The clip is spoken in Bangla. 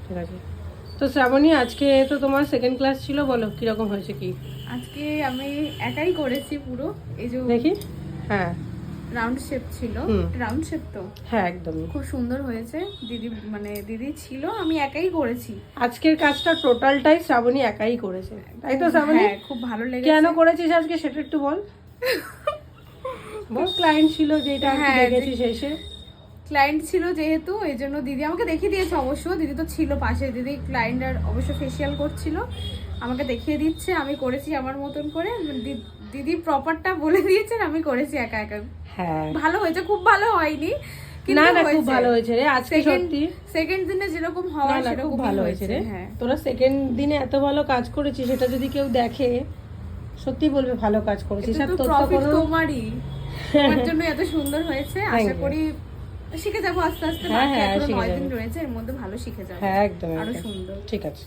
ঠিক আছে। তো শ্রাবণী, আজকে তো তোমার সেকেন্ড ক্লাস ছিল, বলো কিরকম হয়েছে কি? আজকে আমি একাই করেছি পুরো। এই যে দেখি। হ্যাঁ রাউন্ড শেপ ছিল, রাউন্ড শেপ তো হ্যাঁ একদমই খুব সুন্দর হয়েছে। দিদি দিদি ছিল, আমি একাই করেছি। আজকের কাজটা টোটালটাই শ্রাবণী একাই করেছে, তাই তো শ্রাবণী? হ্যাঁ, খুব ভালো লেগেছে। কেন করেছিস আজকে সেটা একটু বল। বল, ক্লায়েন্ট ছিল যেটা আর কি হ্যাঁ, দেখেছিস এসে। ক্লায়েন্ট ছিল যেহেতু, এই জন্য দিদি আমাকে দেখিয়ে দিয়েছে। অবশ্য দিদি তো ছিল পাশে, দিদি ক্লায়েন্টের অবশ্য ফেসিয়াল করছিল, আমাকে দেখিয়ে দিচ্ছে। আমি করেছি আমার মতন করে, দিদি প্রপারটা বলে দিয়েছেন, আমি করেছি একা একা। হ্যাঁ ভালো হয়েছে, খুব ভালো হয়নি না না, খুব ভালো হয়েছে রে আজকে, সত্যি। সেকেন্ড দিনে যেরকম হওয়ার না সেরকম খুব ভালো হয়েছে রে। হ্যাঁ, তোরা সেকেন্ড দিনে এত ভালো কাজ করেছিস, সেটা যদি কেউ দেখে সত্যি বলবে ভালো কাজ করেছিস। আর এটা তো তোর তো প্রফিট কোনো তোমারই, তোমার জন্য এত সুন্দর হয়েছে। আশা করি শিখে যাবো আস্তে আস্তে। হ্যাঁ, বাকি হ্যাঁ, এখনো শিখে 9 দিন যাবো। রয়েছে, এর মধ্যে ভালো শিখে যাবো। হ্যাঁ একদম আরো একদম। সুন্দর। ঠিক আছে।